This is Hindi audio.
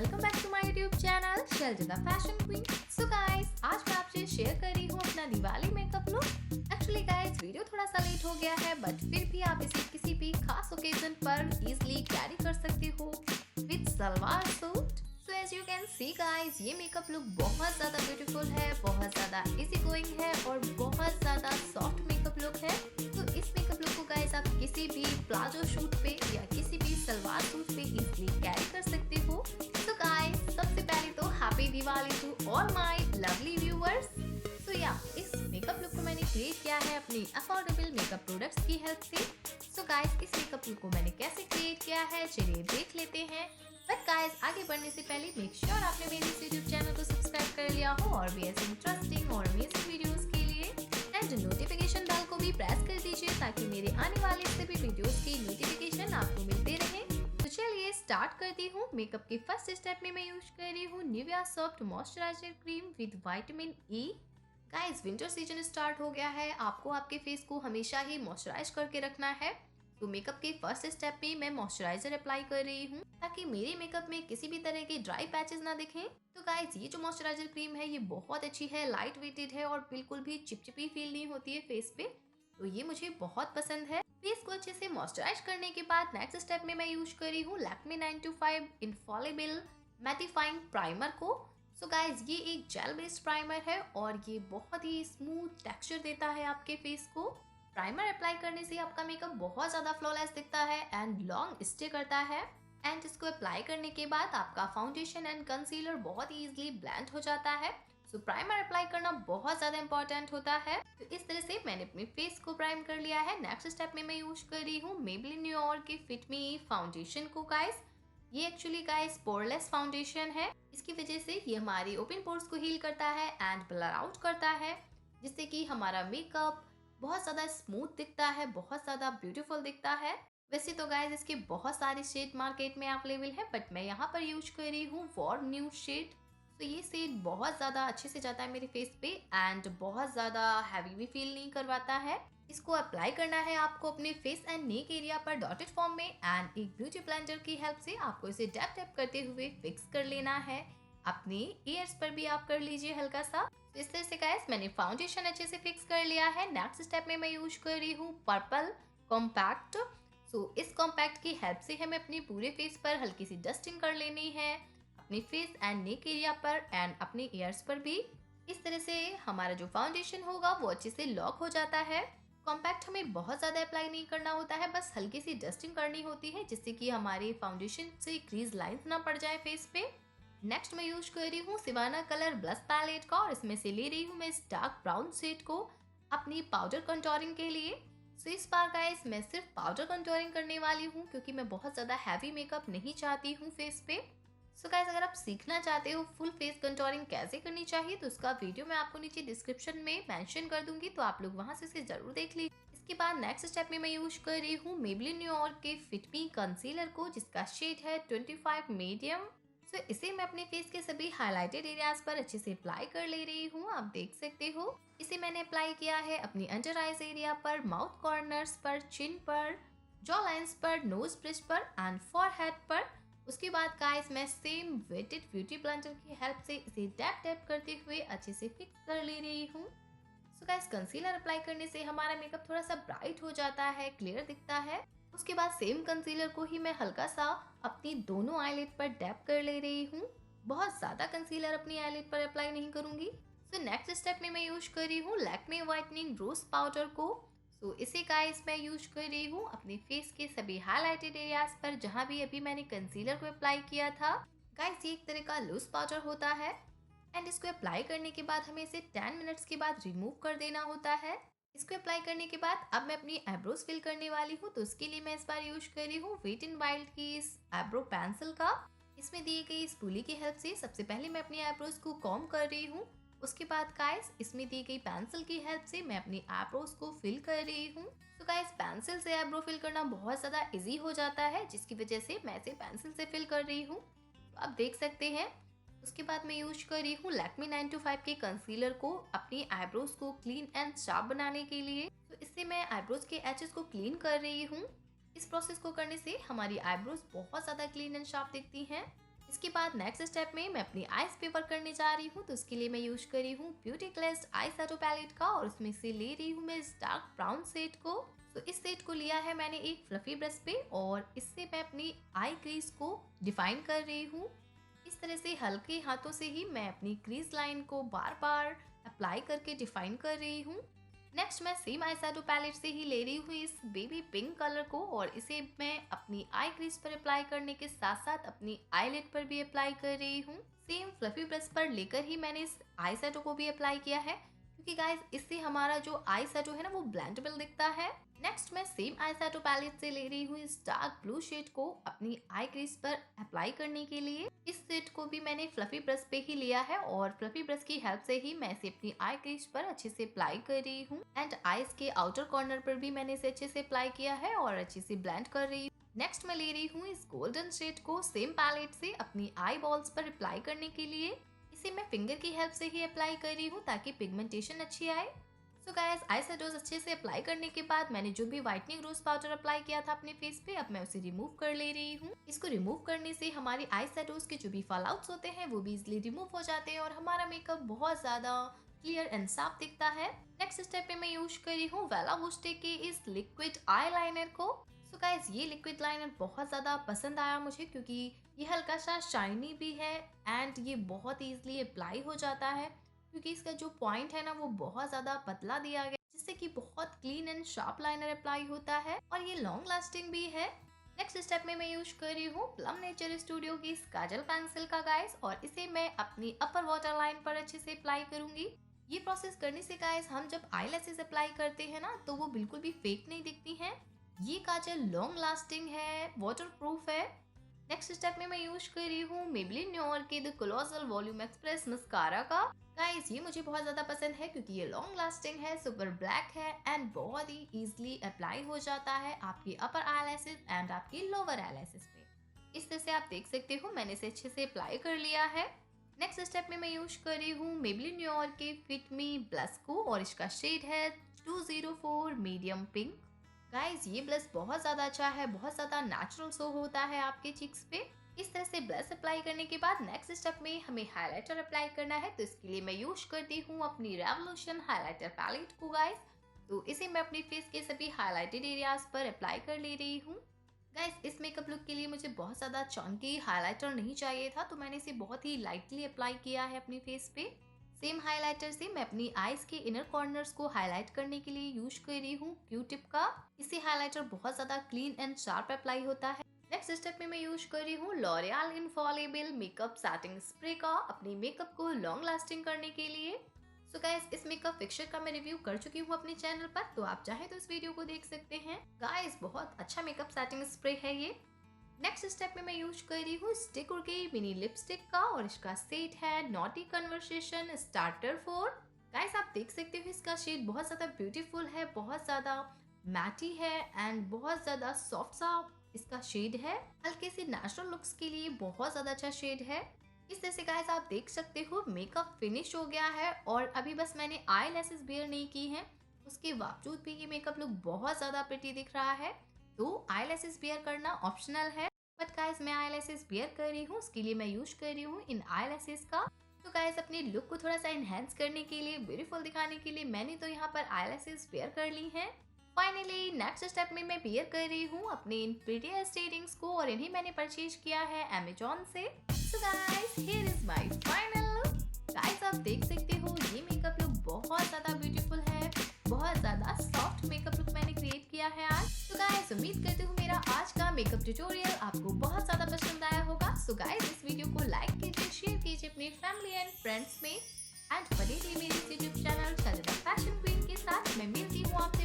Welcome back to my YouTube channel Shailaja the fashion queen. So guys, आज मैं आपसे शेयर कर रही हूँ अपना Diwali makeup look. Actually guys, video थोड़ा सा लेट हो गया है, बट फिर भी आप इसे किसी भी खास ओकेजन पर इजीली कैरी कर सकते हो with salwar suit. So as you can see guys, ये मेकअप लुक बहुत ज्यादा ब्यूटीफुल है, बहुत ज्यादा इजी गोइंग है और बहुत ज्यादा सॉफ्ट मेकअप लुक है। तो इस मेकअप लुक को गाइस आप किसी भी प्लाजो शूट पे या किसी भी सलवार सूट पे इजीली कैरी कर सकते हो। तो गाइस, सबसे पहले तो happy Diwali to all my lovely viewers. तो या इस मेकअप लुक को मैंने क्रिएट किया है अपनी अफोर्डेबल मेकअप प्रोडक्ट्स की हेल्प से। सो गाइस, इस मेकअप लुक को मैंने कैसे क्रिएट किया है चलिए देख लेते हैं। बट गाइस, आगे बढ़ने से पहले मेक श्योर आपने मेरे इस यूट्यूब चैनल को सब्सक्राइब कर लिया हो और भी ऐसे इंटरेस्टिंग और अमेजिंग वीडियोस के लिए एंड नोटिफिकेशन बेल को भी प्रेस कर दीजिए ताकि मेरे आने वाले सभी वीडियोस की नोटिफिकेशन आपको मिलते रहे। तो चलिए स्टार्ट करती हूँ। मेकअप के फर्स्ट स्टेप में मैं यूज कर रही हूँ Nivea soft moisturiser cream with vitamin E. Guys, winter season start हो गया है, आपको आपके फेस को हमेशा ही मॉइस्चराइज करके रखना है। तो मेकअप के फर्स्ट स्टेप में मैं मॉइस्चराइजर अप्लाई कर रही हूँ ताकि मेरे मेकअप में किसी भी तरह के ड्राई पैचेस ना दिखें। तो गाइस, ये जो मॉइस्चराइजर क्रीम है ये बहुत अच्छी है, लाइट वेटेड है और बिल्कुल भी चिपचिपी फील नहीं होती है फेस पे। तो ये मुझे बहुत पसंद है। फेस को अच्छे से मॉइस्चराइज करने के बाद नेक्स्ट स्टेप में मैं यूज कर रही हूँ लैक्मे 925 इनफॉलिबल मैटिफाइंग प्राइमर को। सो गाइस, ये एक जेल बेस्ड प्राइमर है और ये बहुत ही स्मूथ टेक्सचर देता है आपके फेस को। प्राइमर अप्लाई करने से आपका मेकअप बहुत ज्यादा फ्लॉलेस दिखता है एंड लॉन्ग स्टे करता है। एंड इसको अप्लाई करने के बाद आपका फाउंडेशन एंड कंसीलर बहुत ही इजीली ब्लेंड हो जाता है। सो प्राइमर अप्लाई करना बहुत ज्यादा इंपॉर्टेंट होता है। तो इस तरह से मैंने अपने फेस को प्राइम कर लिया है। नेक्स्ट स्टेप में मैं यूज कर रही हूँ मेबेलिन न्यूयॉर्क के फिट मी फाउंडेशन को। गाइस, ये एक्चुअली गाइस पोरलेस फाउंडेशन है। इसकी वजह से ये हमारी ओपन पोर्स को हील करता है एंड ब्लर आउट करता है, जिससे कि हमारा मेकअप बहुत ज्यादा स्मूथ दिखता है, बहुत ज्यादा ब्यूटीफुल दिखता है। वैसे तो गाइस, इसके बहुत सारे शेड मार्केट में अवेलेबल है, बट मैं यहाँ पर यूज कर रही हूँ वार्म न्यूड शेड। तो ये शेड बहुत ज्यादा अच्छे से जाता है मेरे फेस पे एंड बहुत ज्यादा हैवी भी फील नहीं करवाता है। इसको अप्लाई करना है आपको अपने फेस एंड नेक एरिया पर डॉटेड फॉर्म में एंड एक ब्यूटी ब्लेंडर की हेल्प से आपको इसे डैप डैप करते हुए फिक्स कर लेना है। अपने ईयर्स पर भी आप कर लीजिए हल्का सा। तो इस तरह से गाइस, मैंने फाउंडेशन अच्छे से फिक्स कर लिया है। नेक्स्ट स्टेप में मैं यूज कर रही हूँ पर्पल कॉम्पैक्ट। सो इस कॉम्पैक्ट की हेल्प से हमें अपने पूरे फेस पर हल्की सी डस्टिंग कर लेनी है, अपने फेस एंड नेक एरिया पर एंड अपने ईयर्स पर भी। इस तरह से हमारा जो फाउंडेशन होगा वो अच्छे से लॉक हो जाता है। कॉम्पैक्ट हमें बहुत ज्यादा अप्लाई नहीं करना होता है, बस हल्की सी डस्टिंग करनी होती है जिससे कि हमारे फाउंडेशन से क्रीज लाइंस ना पड़ जाए फेस पे। नेक्स्ट मैं यूज कर रही हूँ सिवाना कलर ब्लश पैलेट का और इसमें से ले रही हूँ मैं इस डार्क ब्राउन शेड को अपनी पाउडर कंटूरिंग के लिए। सो इस बार गाइस, मैं सिर्फ पाउडर कंटूरिंग करने वाली हूँ क्योंकि मैं बहुत ज्यादा हैवी मेकअप नहीं चाहती हूँ फेस पे। सो गाइस, अगर आप सीखना चाहते हो फुल फेस कंटूरिंग कैसे करनी चाहिए तो उसका वीडियो मैं आपको नीचे डिस्क्रिप्शन में मेंशन कर दूंगी, तो आप लोग वहां से इसे जरूर देख लीजिए। इसके बाद नेक्स्ट स्टेप में मैं यूज कर रही हूँ मेबेलिन न्यूयॉर्क के फिट मी कंसीलर को, जिसका शेड है 25 मीडियम। सो इसे मैं अपने फेस के सभी हाइलाइटेड एरियाज पर अच्छे से अप्लाई कर ले रही हूँ, आप देख सकते हो। इसे मैंने अप्लाई किया है अपनी अंडर आईज एरिया पर, माउथ कॉर्नर्स पर, चिन पर, जॉ लाइंस पर, नोज ब्रिज पर एंड फॉरहेड पर। उसके बाद गाइस, मैं सेम वेटेड ब्यूटी ब्लेंडर की हेल्प से इसे टैप टैप करते हुए अच्छे से फिक्स कर ले रही हूँ। सो गाइस, कंसीलर अप्लाई करने से हमारा मेकअप थोड़ा सा ब्राइट हो जाता है, क्लियर दिखता है। उसके बाद सेम कंसीलर को ही मैं हल्का सा अपनी दोनों आईलिड पर डैप कर ले रही हूँ। बहुत ज्यादा कंसीलर अपनी आईलिड पर अप्लाई नहीं करूंगी। सो नेक्स्ट स्टेप में मैं यूज कर रही हूँ लैक्मे व्हाइटनिंग रोज पाउडर को। सो इसे गाइस मैं यूज कर रही हूँ अपने फेस के सभी हाइलाइटेड एरियाज पर जहाँ भी अभी मैंने कंसीलर को अप्लाई किया था। गाइस, ये एक तरह का लूज पाउडर होता है एंड इसको अप्लाई करने के बाद हमें इसे 10 मिनट्स के बाद रिमूव कर देना होता है। इसको अप्लाई करने के बाद अब मैं अपनी आईब्रोज फिल करने वाली हूँ, तो उसके लिए मैं इस बार यूज कर रही हूँ वेट एंड वाइल्ड की इस आईब्रो पेंसिल का। इसमें दी गई इस पुली की हेल्प से सबसे पहले मैं अपनी आईब्रोज को कॉम्ब कर रही हूँ। उसके बाद गाइस, इसमें दी गई पेंसिल की हेल्प से मैं अपनी आईब्रोज को फिल कर रही हूँ। तो गाइस, पेंसिल से आईब्रो फिल करना बहुत ज्यादा इजी हो जाता है, जिसकी वजह से मैं इसे पेंसिल से फिल कर रही हूँ, तो आप देख सकते हैं। उसके बाद मैं यूज कर रही हूँ लैक्मे 925 के कंसीलर को अपनी आईब्रोज को क्लीन एंड शार्प बनाने के लिए। तो इससे मैं आईब्रोज के एजेस को क्लीन कर रही हूँ। इस प्रोसेस को करने से हमारी आईब्रोज बहुत ज्यादा क्लीन एंड शार्प दिखती हैं। इसके बाद नेक्स्ट स्टेप में मैं अपनी आईज पे वर्क करने जा रही हूँ। तो उसके लिए मैं यूज कर रही हूँ beauty glazed eye shadow palette का और उसमें से ले रही हूँ मैं इस डार्क ब्राउन शेड को। तो इस शेड को लिया है मैंने एक फ्लफी ब्रश पे और इससे मैं अपनी आई क्रीज को डिफाइन कर रही हूँ। इस तरह से हल्के हाथों से ही मैं अपनी क्रीज लाइन को बार बार अप्लाई करके डिफाइन कर रही हूँ। नेक्स्ट मैं सेम आई शैडो पैलेट से ही ले रही हूँ इस बेबी पिंक कलर को और इसे मैं अपनी आई क्रीज पर अप्लाई करने के साथ साथ अपनी आईलिड पर भी अप्लाई कर रही हूँ। सेम फ्लफी ब्रश पर लेकर ही मैंने इस आई शैडो को भी अप्लाई किया है क्योंकि गाइस इससे हमारा जो आई शैडो है ना वो ब्लेंडेबल दिखता है। नेक्स्ट मैं सेम आई शैडो पैलेट से ले रही हूँ इस डार्क ब्लू शेड को अपनी आई क्रीज पर अप्लाई करने के लिए। इस शेड को भी मैंने फ्लफी ब्रश पे ही लिया है और फ्लफी ब्रश की हेल्प से ही मैं इसे अपनी आई क्रीज पर अच्छे से अप्लाई कर रही हूँ एंड आईज के आउटर कॉर्नर पर भी मैंने इसे अच्छे से अप्लाई किया है और अच्छे से ब्लेंड कर रही हूँ। नेक्स्ट मैं ले रही हूँ इस गोल्डन शेड को सेम पैलेट से अपनी आई बॉल्स पर अप्लाई करने के लिए। इसे मैं फिंगर की हेल्प से ही अप्लाई कर रही हूँ ताकि पिगमेंटेशन अच्छी आए। सो गाइस आई शैडोज अच्छे से अप्लाई करने के बाद मैंने जो भी व्हाइटनिंग रोज पाउडर अप्लाई किया था अपने फेस पे, अब मैं उसे रिमूव कर ले रही हूँ। इसको रिमूव करने से हमारी आई शैडोज के जो भी फॉल आउट्स होते हैं वो भी इजिली रिमूव हो जाते हैं और हमारा मेकअप बहुत ज्यादा क्लियर एंड साफ दिखता है। नेक्स्ट स्टेप पे मैं यूज कर रही हूँ वोस्टे के इस लिक्विड आई लाइनर को। सो गाइस ये लिक्विड लाइनर बहुत ज़्यादा पसंद आया मुझे क्योंकि ये हल्का सा शाइनी भी है एंड ये बहुत ईजिली अप्लाई हो जाता है क्योंकि इसका जो पॉइंट है ना वो बहुत ज़्यादा पतला दिया गया जिससे कि बहुत clean and sharp liner apply होता है और ये लॉन्ग लास्टिंग भी है। नेक्स्ट स्टेप में मैं यूज कर रही हूँ प्लम नेचर स्टूडियो की इस काजल पेंसिल का गाइस और इसे मैं अपनी अपर वाटर लाइन पर अच्छे से अप्लाई करूंगी। ये प्रोसेस करने से गाइस हम जब आईलैशेस अप्लाई करते हैं ना तो वो बिल्कुल भी फेक नहीं दिखती हैं। ये काजल लॉन्ग लास्टिंग है, वाटर प्रूफ है। नेक्स्ट स्टेप में मैं यूज कर रही हूँ मेबेलिन न्यूयॉर्क के the colossal volume express mascara का। गाइस ये मुझे बहुत ज्यादा पसंद है क्योंकि ये लॉन्ग लास्टिंग है, सुपर ब्लैक है एंड बहुत ही इजीली अप्लाई हो जाता है आपकी अपर आईलैशेस एंड आपकी लोअर आईलैशेस पे। इस तरह से आप देख सकते हो मैंने इसे अच्छे से अप्लाई कर लिया है। नेक्स्ट स्टेप में मैं यूज कर रही हूँ मेबेलिन न्यूयॉर्क के फिट मी ब्लश को और इसका शेड है 204 मीडियम पिंक। गाइस ये ब्लश बहुत ज़्यादा अच्छा है, बहुत ज़्यादा नेचुरल शो होता है आपके चिक्स पे। इस तरह से ब्लश अप्लाई करने के बाद नेक्स्ट स्टेप में हमें हाइलाइटर अप्लाई करना है तो इसके लिए मैं यूज करती हूँ अपनी रेवोल्यूशन हाइलाइटर पैलेट को गाइस। तो इसे मैं अपनी फेस के सभी हाइलाइटेड एरियाज पर अप्लाई कर ले रही हूँ। गाइस इस मेकअप लुक के लिए मुझे बहुत ज़्यादा चॉन्की हाइलाइटर नहीं चाहिए था तो मैंने इसे बहुत ही लाइटली अप्लाई किया है अपनी फेस पे। सेम हाइलाइटर से मैं अपनी आईज के इनर कॉर्नर्स को हाईलाइट करने के लिए यूज कर रही हूँ क्यू टिप का। इससे हाइलाइटर बहुत ज्यादा क्लीन एंड शार्प अप्लाई होता है। नेक्स्ट स्टेप में मैं यूज कर रही हूँ L'Oréal Infallible makeup setting spray का अपनी मेकअप को लॉन्ग लास्टिंग करने के लिए। सो गाइस इस मेकअप फिक्सचर का मैं रिव्यू कर चुकी हूँ अपने चैनल पर, तो आप चाहे तो इस वीडियो को देख सकते हैं। गाइस बहुत अच्छा मेकअप सेटिंग स्प्रे है ये। नेक्स्ट स्टेप में मैं यूज कर रही हूँ स्टिक के मिनी लिपस्टिक का और इसका शेड है नॉटी कन्वर्सेशन स्टार्टर 4। गाइस आप देख सकते हो इसका शेड बहुत ज्यादा ब्यूटीफुल है, बहुत ज्यादा मैटी है एंड बहुत ज्यादा सॉफ्ट सा इसका शेड है। हल्के से नेचुरल लुक्स के लिए बहुत ज्यादा अच्छा शेड है। इस तरह से गाइस आप देख सकते हो मेकअप फिनिश हो गया है और अभी बस मैंने आई लैशेस वेयर नहीं की हैं, उसके बावजूद भी ये मेकअप लुक बहुत ज्यादा प्रिटी दिख रहा है। तो आई लैशेस वेयर करना ऑप्शनल है बट गाइस मैं आई लैशेस वेयर कर रही हूँ, उसके लिए मैं यूज कर रही हूँ इन आई लैशेस का। तो गाइस अपने लुक को थोड़ा सा एनहेंस करने के लिए, ब्यूटीफुल दिखाने के लिए मैंने तो यहाँ पर आई लैशेस वेयर कर ली हैं। फाइनली नेक्स्ट स्टेप में मैं वेयर कर रही हूँ अपने इन प्रीटीएस्ट इयररिंग्स को और इन्हें मैंने परचेज किया है अमेजोन से। So guys here is my final look. Guys आप देख सकते हो ये मेकअप लुक बहुत ज्यादा ब्यूटीफुल है, बहुत ज्यादा सॉफ्ट मेकअप लुक मैंने क्रिएट किया है आज। तो गाइस उम्मीद करती हूँ मेरा आज का मेकअप ट्यूटोरियल आपको बहुत ज्यादा पसंद आया होगा। सो गाइस इस वीडियो को लाइक कीजिए, शेयर कीजिए अपनी फैमिली एंड फ्रेंड्स में एंड बने रहिए मेरे यूट्यूब चैनल सजदा फैशन क्वीन के साथ। मैं मिलती हूँ आपको